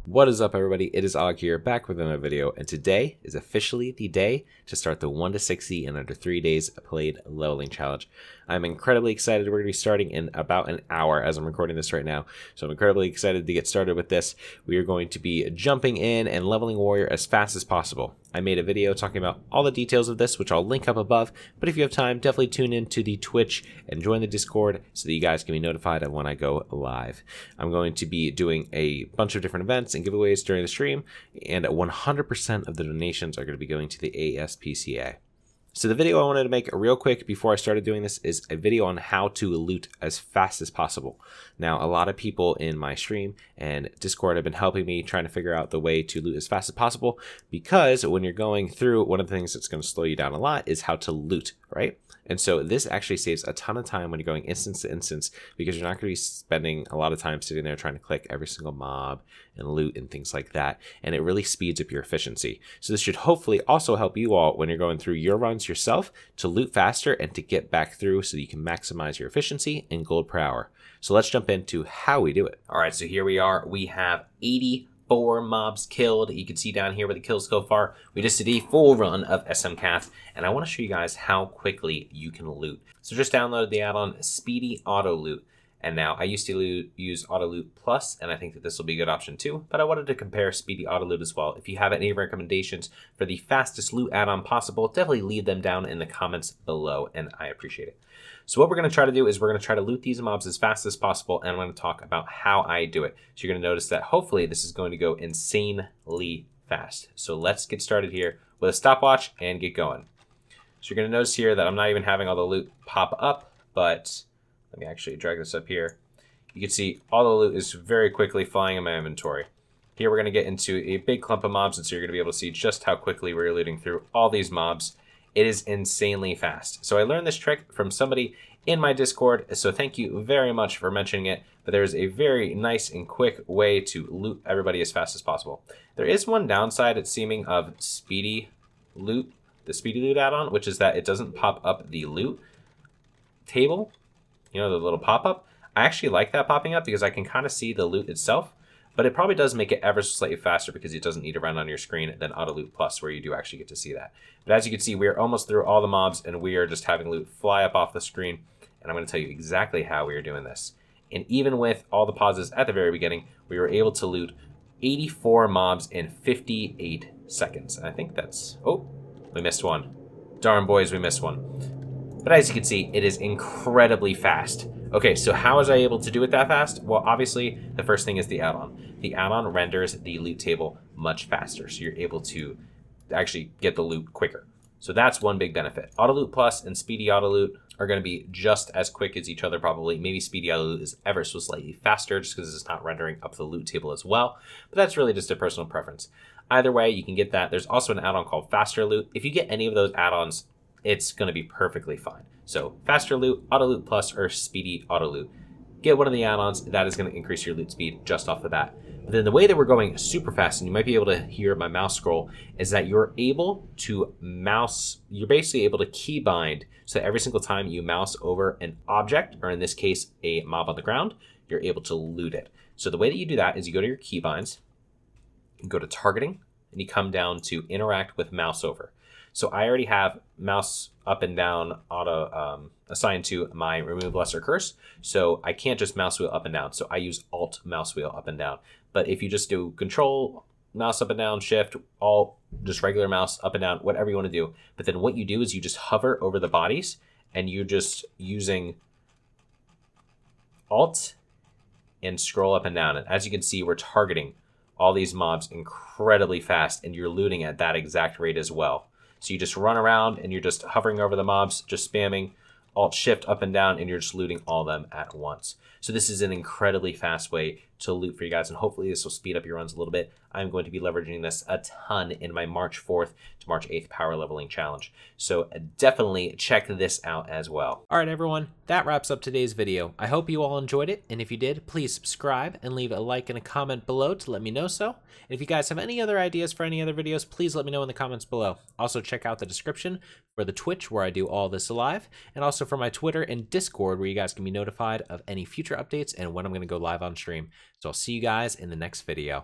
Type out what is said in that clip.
What is up, everybody? It is Og here, back with another video, and today is officially the day to start the 1 to 60 in under 3 days played leveling challenge. I'm incredibly excited. We're going to be starting in about an hour as I'm recording this right now, so I'm incredibly excited to get started with this. We are going to be jumping in and leveling warrior as fast as possible. I made a video talking about all the details of this, which I'll link up above, but if you have time, definitely tune in to the Twitch and join the Discord so that you guys can be notified of when I go live. I'm going to be doing a bunch of different events and giveaways during the stream, and 100% of the donations are going to be going to the ASPCA. So the video I wanted to make real quick before I started doing this is a video on how to loot as fast as possible. Now, a lot of people in my stream and Discord have been helping me trying to figure out the way to loot as fast as possible, because when you're going through, one of the things that's going to slow you down a lot is how to loot, right? And so this actually saves a ton of time when you're going instance to instance, because you're not going to be spending a lot of time sitting there trying to click every single mob and loot and things like that. And it really speeds up your efficiency. So this should hopefully also help you all when you're going through your runs yourself to loot faster and to get back through so that you can maximize your efficiency and gold per hour. So let's jump into how we do it. All right, so here we are. We have 84 mobs killed. You can see down here where the kills go far. We just did a full run of SM Cath, and I want to show you guys how quickly you can loot. So just downloaded the add-on Speedy Auto Loot, and now I used to use Auto Loot Plus, and I think that this will be a good option too, but I wanted to compare Speedy Auto Loot as well. If you have any recommendations for the fastest loot add-on possible, definitely leave them down in the comments below, and I appreciate it. So what we're going to try to do is we're going to try to loot these mobs as fast as possible, and I'm going to talk about how I do it. So you're going to notice that hopefully this is going to go insanely fast. So let's get started here with a stopwatch and get going. So you're going to notice here that I'm not even having all the loot pop up, but let me actually drag this up here. You can see all the loot is very quickly flying in my inventory. Here we're going to get into a big clump of mobs, and so you're going to be able to see just how quickly we're looting through all these mobs. It is insanely fast. So I learned this trick from somebody in my Discord, so thank you very much for mentioning it. But there's a very nice and quick way to loot everybody as fast as possible. There is one downside, it's seeming, of Speedy Loot, the Speedy Loot add-on, which is that it doesn't pop up the loot table, you know, the little pop-up. I actually like that popping up because I can kind of see the loot itself. But it probably does make it ever so slightly faster because it doesn't need to run on your screen than Auto Loot Plus, where you do actually get to see that. But as you can see, we are almost through all the mobs, and we are just having loot fly up off the screen. And I'm going to tell you exactly how we are doing this. And even with all the pauses at the very beginning, we were able to loot 84 mobs in 58 seconds. And I think that's... oh, we missed one. Darn, boys, we missed one. But as you can see, it is incredibly fast. Okay, so how was I able to do it that fast? Well, obviously, the first thing is the add-on. The add-on renders the loot table much faster, so you're able to actually get the loot quicker. So that's one big benefit. Auto Loot Plus and Speedy Auto Loot are going to be just as quick as each other, probably. Maybe Speedy Auto Loot is ever so slightly faster just because it's not rendering up the loot table as well, but that's really just a personal preference. Either way, you can get that. There's also an add-on called Faster Loot. If you get any of those add-ons, it's going to be perfectly fine. So Faster Loot, Auto Loot Plus, or Speedy Auto Loot. Get one of the add-ons. That is going to increase your loot speed just off the bat. But then the way that we're going super fast, and you might be able to hear my mouse scroll, is that you're able to mouse, you're basically able to keybind, so every single time you mouse over an object, or in this case, a mob on the ground, you're able to loot it. So the way that you do that is you go to your keybinds, you go to targeting, and you come down to interact with mouse over. So I already have mouse up and down auto assigned to my remove lesser curse. So I can't just mouse wheel up and down. So I use alt mouse wheel up and down. But if you just do control mouse up and down, shift, alt, just regular mouse up and down, whatever you want to do. But then what you do is you just hover over the bodies, and you're just using alt and scroll up and down. And as you can see, we're targeting all these mobs incredibly fast, and you're looting at that exact rate as well. So you just run around and you're just hovering over the mobs, just spamming alt shift up and down, and you're just looting all of them at once. So this is an incredibly fast way to loot for you guys, and hopefully this will speed up your runs a little bit. I'm going to be leveraging this a ton in my March 4th to March 8th power leveling challenge. So definitely check this out as well. All right, everyone, that wraps up today's video. I hope you all enjoyed it, and if you did, please subscribe and leave a like and a comment below to let me know so. And if you guys have any other ideas for any other videos, please let me know in the comments below. Also, check out the description for the Twitch where I do all this live, and also for my Twitter and Discord where you guys can be notified of any future updates and when I'm going to go live on stream. So I'll see you guys in the next video.